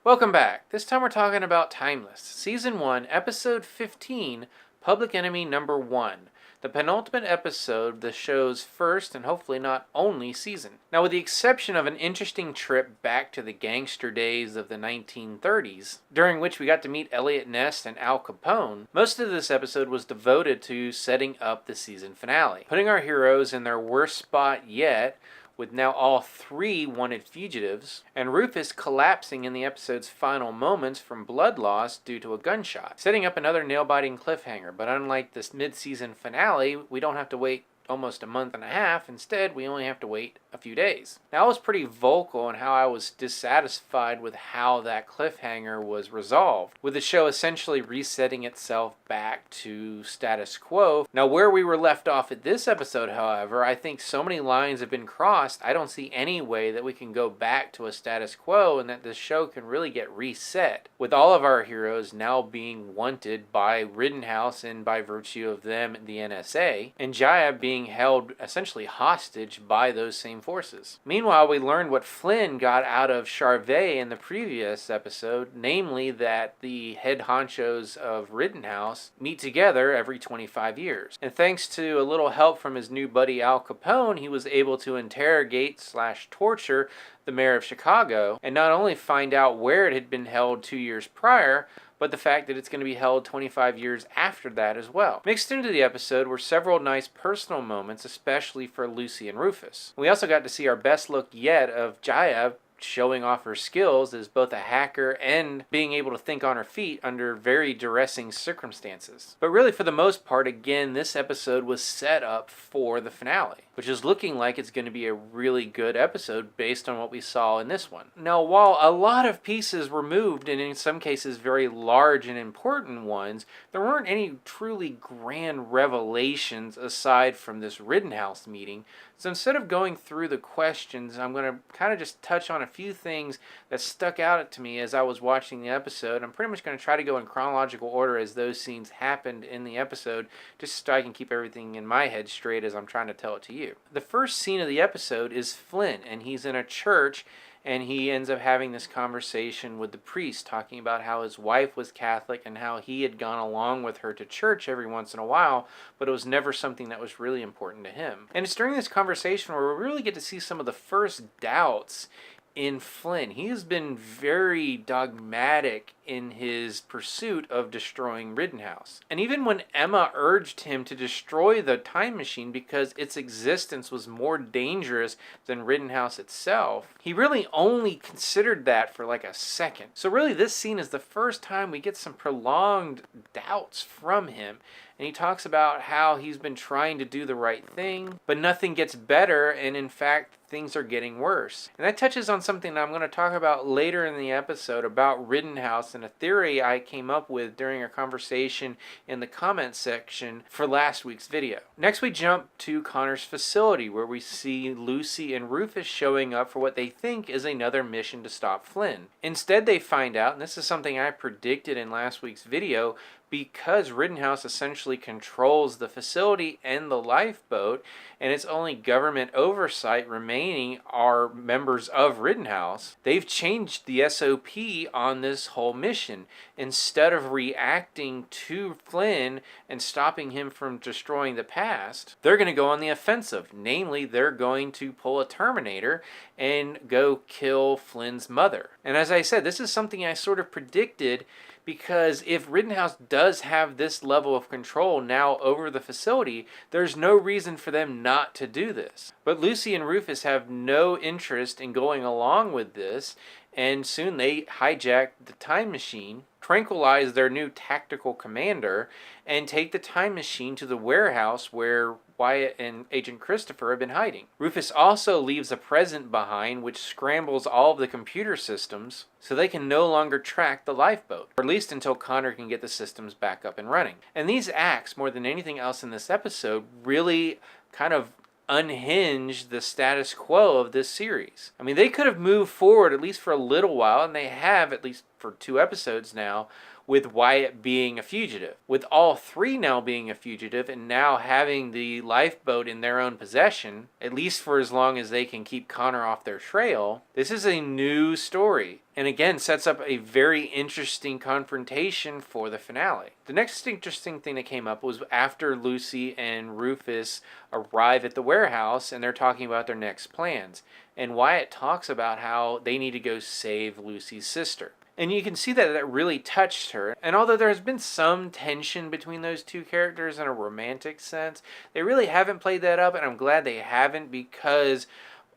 Welcome back. This time we're talking about Timeless, Season 1, Episode 15, Public Enemy Number 1, the penultimate episode of the show's first and hopefully not only season. Now, with the exception of an interesting trip back to the gangster days of the 1930s, during which we got to meet Elliot Ness and Al Capone, most of this episode was devoted to setting up the season finale, putting our heroes in their worst spot yet, with now all three wanted fugitives, and Rufus collapsing in the episode's final moments from blood loss due to a gunshot, setting up another nail-biting cliffhanger. But unlike this mid-season finale, we don't have to wait almost a month and a half. Instead, we only have to wait a few days. Now, I was pretty vocal in how I was dissatisfied with how that cliffhanger was resolved, with the show essentially resetting itself back to status quo. Now, where we were left off at this episode, however, I think so many lines have been crossed, I don't see any way that we can go back to a status quo and that this show can really get reset, with all of our heroes now being wanted by Rittenhouse and by virtue of them, the NSA, and Jaya being held essentially hostage by those same forces. Meanwhile, we learned what Flynn got out of Charvet in the previous episode, namely that the head honchos of Rittenhouse meet together every 25 years. And thanks to a little help from his new buddy Al Capone, he was able to interrogate/torture the mayor of Chicago, and not only find out where it had been held 2 years prior, but the fact that it's going to be held 25 years after that as well. Mixed into the episode were several nice personal moments, especially for Lucy and Rufus. We also got to see our best look yet of Jaya showing off her skills as both a hacker and being able to think on her feet under very distressing circumstances. But really, for the most part, again, this episode was set up for the finale, which is looking like it's going to be a really good episode based on what we saw in this one. Now, while a lot of pieces were moved, and in some cases very large and important ones, there weren't any truly grand revelations aside from this Rittenhouse meeting. So instead of going through the questions, I'm going to kind of just touch on a few things that stuck out to me as I was watching the episode. I'm pretty much going to try to go in chronological order as those scenes happened in the episode, just so I can keep everything in my head straight as I'm trying to tell it to you. The first scene of the episode is Flynn, and he's in a church, and he ends up having this conversation with the priest, talking about how his wife was Catholic and how he had gone along with her to church every once in a while, but it was never something that was really important to him. And it's during this conversation where we really get to see some of the first doubts in Flynn. He has been very dogmatic in his pursuit of destroying Rittenhouse. And even when Emma urged him to destroy the time machine because its existence was more dangerous than Rittenhouse itself, he really only considered that for like a second. So really, this scene is the first time we get some prolonged doubts from him. And he talks about how he's been trying to do the right thing, but nothing gets better, and in fact, things are getting worse. And that touches on something that I'm going to talk about later in the episode about Rittenhouse and a theory I came up with during a conversation in the comments section for last week's video. Next, we jump to Connor's facility, where we see Lucy and Rufus showing up for what they think is another mission to stop Flynn. Instead, they find out, and this is something I predicted in last week's video, because Rittenhouse essentially controls the facility and the lifeboat, and its only government oversight remaining are members of Rittenhouse, they've changed the SOP on this whole mission. Instead of reacting to Flynn and stopping him from destroying the past, they're going to go on the offensive. Namely, they're going to pull a Terminator and go kill Flynn's mother. And as I said, this is something I sort of predicted, because if Rittenhouse does have this level of control now over the facility, there's no reason for them not to do this. But Lucy and Rufus have no interest in going along with this, and soon they hijack the time machine, tranquilize their new tactical commander, and take the time machine to the warehouse where Wyatt and Agent Christopher have been hiding. Rufus also leaves a present behind which scrambles all of the computer systems so they can no longer track the lifeboat, or at least until Connor can get the systems back up and running. And these acts, more than anything else in this episode, really kind of unhinge the status quo of this series. I mean, they could have moved forward at least for a little while, and they have, at least for 2 episodes now, with Wyatt being a fugitive. With all three now being a fugitive and now having the lifeboat in their own possession, at least for as long as they can keep Connor off their trail, this is a new story. And again, sets up a very interesting confrontation for the finale. The next interesting thing that came up was after Lucy and Rufus arrive at the warehouse and they're talking about their next plans. And Wyatt talks about how they need to go save Lucy's sister. And you can see that really touched her. And although there has been some tension between those two characters in a romantic sense, they really haven't played that up, and I'm glad they haven't, because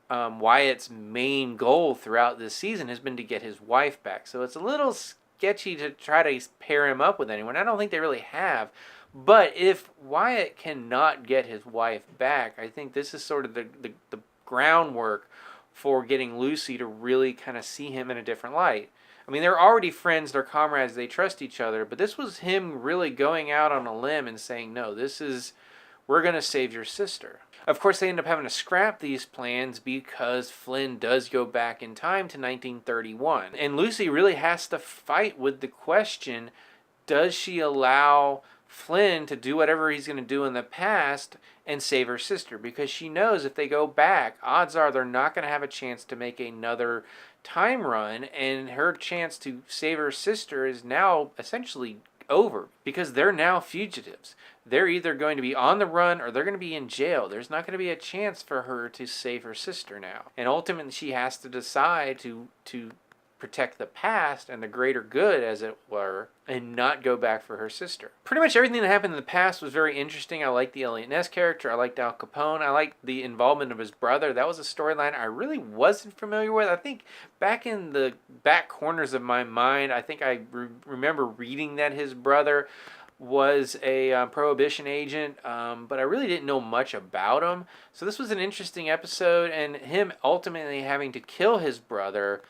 Wyatt's main goal throughout this season has been to get his wife back. So it's a little sketchy to try to pair him up with anyone. I don't think they really have. But if Wyatt cannot get his wife back, I think this is sort of the groundwork for getting Lucy to really kind of see him in a different light. I mean, they're already friends, they're comrades, they trust each other, but this was him really going out on a limb and saying, no, we're going to save your sister. Of course, they end up having to scrap these plans because Flynn does go back in time to 1931. And Lucy really has to fight with the question, does she allow Flynn to do whatever he's going to do in the past and save her sister? Because she knows if they go back, odds are they're not going to have a chance to make another time run, and her chance to save her sister is now essentially over because they're now fugitives. They're either going to be on the run or they're going to be in jail. There's not going to be a chance for her to save her sister now. And ultimately she has to decide to protect the past and the greater good, as it were, and not go back for her sister. Pretty much everything that happened in the past was very interesting. I liked the Elliot Ness character. I liked Al Capone. I liked the involvement of his brother. That was a storyline I really wasn't familiar with. I think back in the back corners of my mind, I think I remember reading that his brother was a prohibition agent, but I really didn't know much about him. So this was an interesting episode, and him ultimately having to kill his brother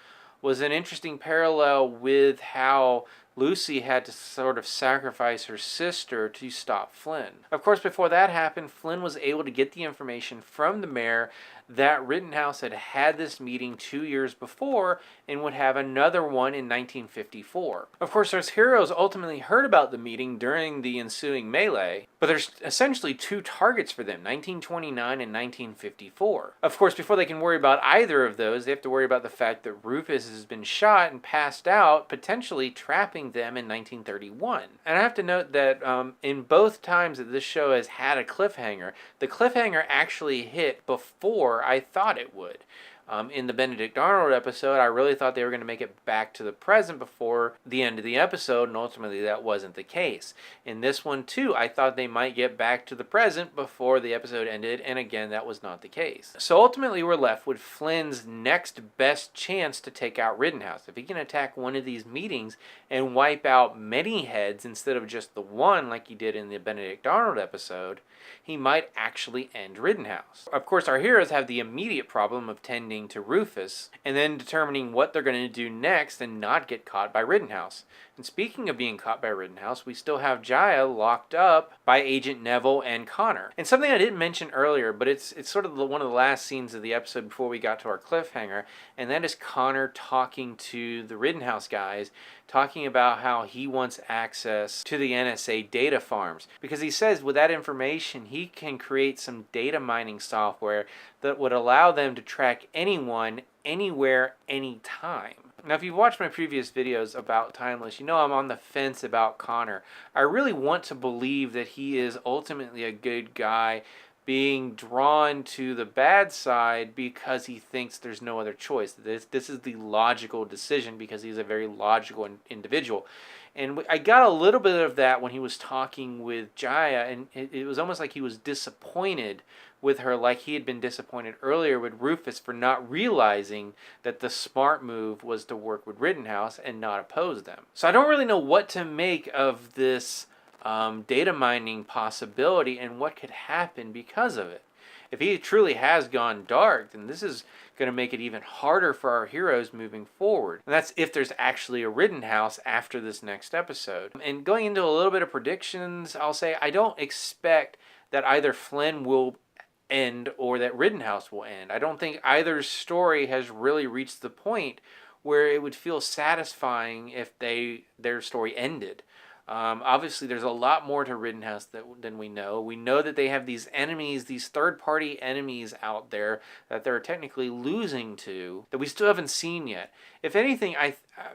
was an interesting parallel with how Lucy had to sort of sacrifice her sister to stop Flynn. Of course, before that happened, Flynn was able to get the information from the mayor that Rittenhouse had had this meeting 2 years before and would have another one in 1954. Of course, our heroes ultimately heard about the meeting during the ensuing melee, but there's essentially two targets for them, 1929 and 1954. Of course, before they can worry about either of those, they have to worry about the fact that Rufus has been shot and passed out, potentially trapping them in 1931. And I have to note that in both times that this show has had a cliffhanger, the cliffhanger actually hit before I thought it would. In the Benedict Arnold episode, I really thought they were going to make it back to the present before the end of the episode, and ultimately that wasn't the case. In this one, too, I thought they might get back to the present before the episode ended, and again, that was not the case. So ultimately, we're left with Flynn's next best chance to take out Rittenhouse. If he can attack one of these meetings and wipe out many heads instead of just the one like he did in the Benedict Arnold episode, he might actually end Rittenhouse. Of course, our heroes have the immediate problem of tending to Rufus and then determining what they're going to do next and not get caught by Rittenhouse. And speaking of being caught by Rittenhouse, we still have Jaya locked up by Agent Neville and Connor. And something I didn't mention earlier, but it's sort of one of the last scenes of the episode before we got to our cliffhanger, and that is Connor talking to the Rittenhouse guys, talking about how he wants access to the NSA data farms. Because he says with that information, he can create some data mining software that would allow them to track anyone, anywhere, anytime. Now, if you've watched my previous videos about Timeless, you know I'm on the fence about Connor. I really want to believe that he is ultimately a good guy being drawn to the bad side because he thinks there's no other choice. This is the logical decision because he's a very logical individual. And I got a little bit of that when he was talking with Jaya, and it was almost like he was disappointed with her, like he had been disappointed earlier with Rufus for not realizing that the smart move was to work with Rittenhouse and not oppose them. So I don't really know what to make of this data mining possibility and what could happen because of it. If he truly has gone dark, then this is going to make it even harder for our heroes moving forward. And that's if there's actually a Rittenhouse after this next episode. And going into a little bit of predictions, I'll say I don't expect that either Flynn will end or that Rittenhouse will end. I don't think either story has really reached the point where it would feel satisfying if their story ended. Obviously, there's a lot more to Rittenhouse than we know. We know that they have these enemies, these third-party enemies out there that they're technically losing to, that we still haven't seen yet. If anything,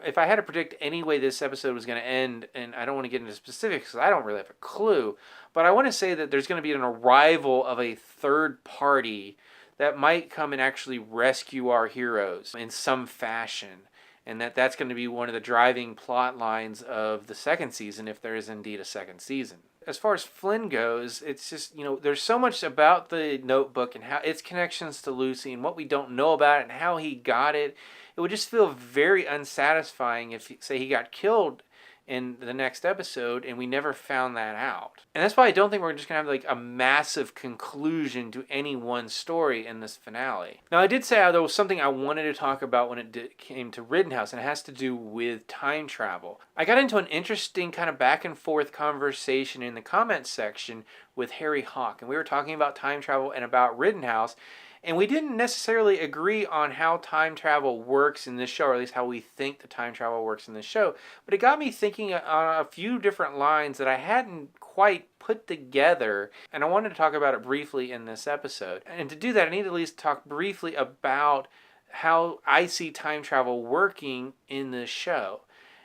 if I had to predict any way this episode was going to end, and I don't want to get into specifics because I don't really have a clue, but I want to say that there's going to be an arrival of a third party that might come and actually rescue our heroes in some fashion. And that's going to be one of the driving plot lines of the second season, if there is indeed a second season. As far as Flynn goes, it's just, there's so much about the notebook and how its connections to Lucy and what we don't know about it and how he got it. It would just feel very unsatisfying if, say, he got killed in the next episode and we never found that out. And that's why I don't think we're just going to have like a massive conclusion to any one story in this finale. Now, I did say there was something I wanted to talk about when it came to Rittenhouse, and it has to do with time travel. I got into an interesting kind of back and forth conversation in the comments section with Harry Hawk, and we were talking about time travel and about Rittenhouse. And we didn't necessarily agree on how time travel works in this show, or at least how we think the time travel works in this show. But it got me thinking on a few different lines that I hadn't quite put together. And I wanted to talk about it briefly in this episode. And to do that, I need to at least talk briefly about how I see time travel working in this show.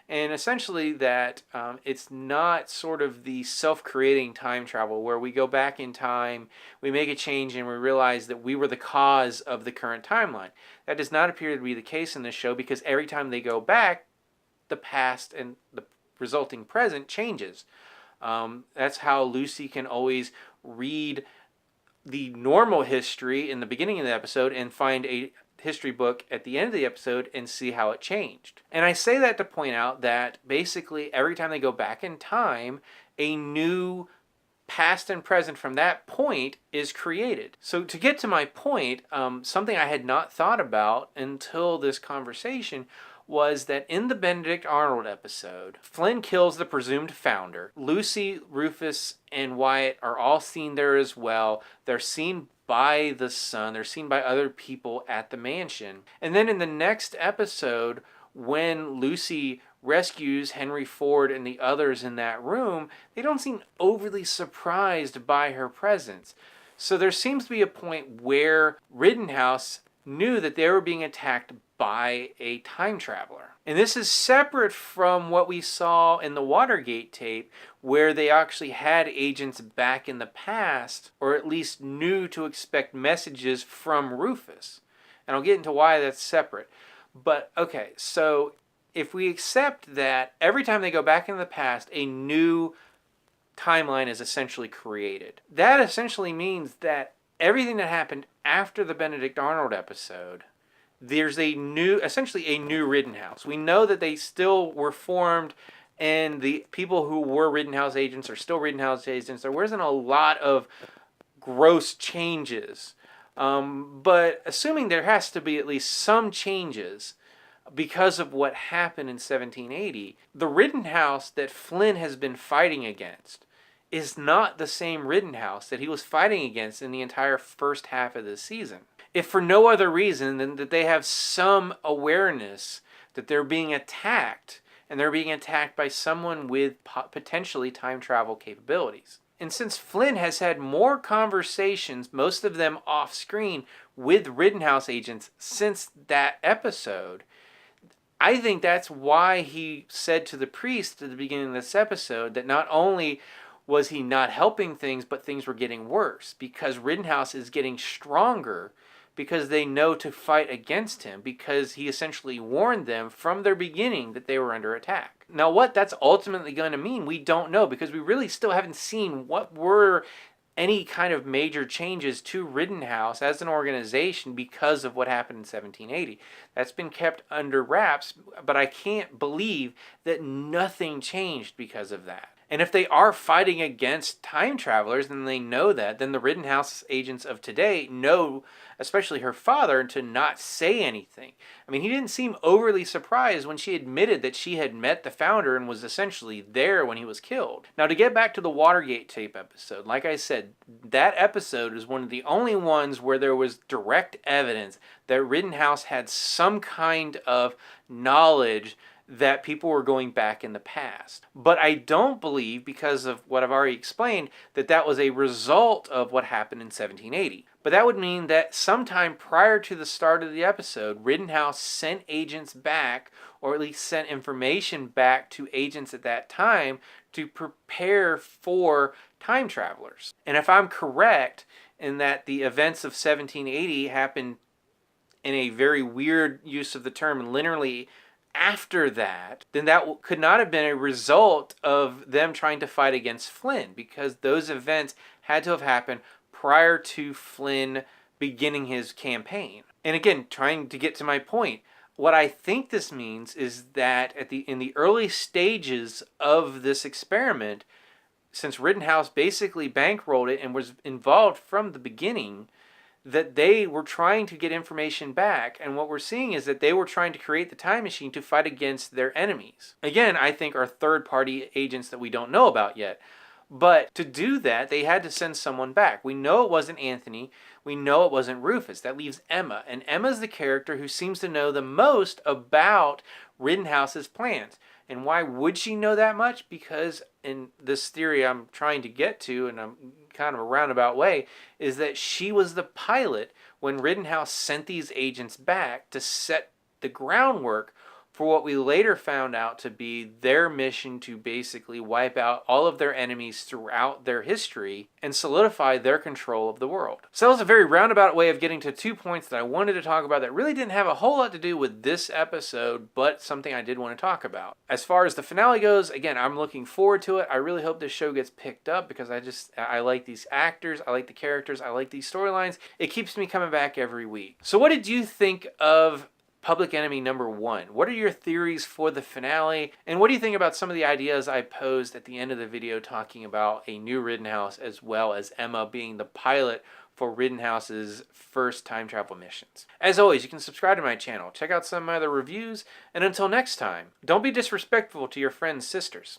And essentially that it's not sort of the self-creating time travel where we go back in time, we make a change, and we realize that we were the cause of the current timeline. That does not appear to be the case in this show, because every time they go back, the past and the resulting present changes. That's how Lucy can always read the normal history in the beginning of the episode and find a history book at the end of the episode and see how it changed. And I say that to point out that basically every time they go back in time, a new past and present from that point is created. So to get to my point, something I had not thought about until this conversation was that in the Benedict Arnold episode, Flynn kills the presumed founder. Lucy, Rufus, and Wyatt are all seen there as well. They're seen by the son. They're seen by other people at the mansion. And then in the next episode, when Lucy rescues Henry Ford and the others in that room, they don't seem overly surprised by her presence. So there seems to be a point where Rittenhouse knew that they were being attacked by a time traveler. And this is separate from what we saw in the Watergate tape, where they actually had agents back in the past, or at least knew to expect messages from Rufus. And I'll get into why that's separate. But okay, so if we accept that every time they go back in the past, a new timeline is essentially created, that essentially means that everything that happened after the Benedict Arnold episode, there's essentially a new Rittenhouse. We know that they still were formed, and the people who were Rittenhouse agents are still Rittenhouse agents. There wasn't a lot of gross changes. But assuming there has to be at least some changes because of what happened in 1780, the Rittenhouse that Flynn has been fighting against is not the same Rittenhouse that he was fighting against in the entire first half of the season. If for no other reason than that they have some awareness that they're being attacked, and they're being attacked by someone with potentially time travel capabilities. And since Flynn has had more conversations, most of them off screen, with Rittenhouse agents since that episode, I think that's why he said to the priest at the beginning of this episode that not only was he not helping things, but things were getting worse, because Rittenhouse is getting stronger because they know to fight against him, because he essentially warned them from their beginning that they were under attack. Now, what that's ultimately going to mean, we don't know, because we really still haven't seen what were any kind of major changes to Rittenhouse as an organization because of what happened in 1780. That's been kept under wraps, but I can't believe that nothing changed because of that. And if they are fighting against time travelers, then they know that, then the Rittenhouse agents of today know, especially her father, to not say anything. I mean, he didn't seem overly surprised when she admitted that she had met the founder and was essentially there when he was killed. Now, to get back to the Watergate tape episode, like I said, that episode is one of the only ones where there was direct evidence that Rittenhouse had some kind of knowledge that people were going back in the past. But I don't believe, because of what I've already explained, that that was a result of what happened in 1780. But that would mean that sometime prior to the start of the episode, Rittenhouse sent agents back, or at least sent information back to agents at that time to prepare for time travelers. And if I'm correct in that the events of 1780 happened in a very weird use of the term, linearly after that, then that could not have been a result of them trying to fight against Flynn, because those events had to have happened prior to Flynn beginning his campaign. And again, trying to get to my point, what I think this means is that in the early stages of this experiment, since Rittenhouse basically bankrolled it and was involved from the beginning, that they were trying to get information back. And what we're seeing is that they were trying to create the time machine to fight against their enemies. Again, I think are third-party agents that we don't know about yet. But to do that, they had to send someone back. We know it wasn't Anthony. We know it wasn't Rufus. That leaves Emma. And Emma's the character who seems to know the most about Rittenhouse's plans. And why would she know that much? Because in this theory I'm trying to get to, and I'm kind of a roundabout way, is that she was the pilot when Rittenhouse sent these agents back to set the groundwork for what we later found out to be their mission to basically wipe out all of their enemies throughout their history and solidify their control of the world. So that was a very roundabout way of getting to 2 points that I wanted to talk about that really didn't have a whole lot to do with this episode, but something I did want to talk about. As far as the finale goes, again, I'm looking forward to it. I really hope this show gets picked up, because I like these actors, I like the characters, I like these storylines. It keeps me coming back every week. So what did you think of Public Enemy #1? What are your theories for the finale? And what do you think about some of the ideas I posed at the end of the video talking about a new Rittenhouse, as well as Emma being the pilot for Rittenhouse's first time travel missions? As always, you can subscribe to my channel, check out some of my other reviews, and until next time, don't be disrespectful to your friends' sisters.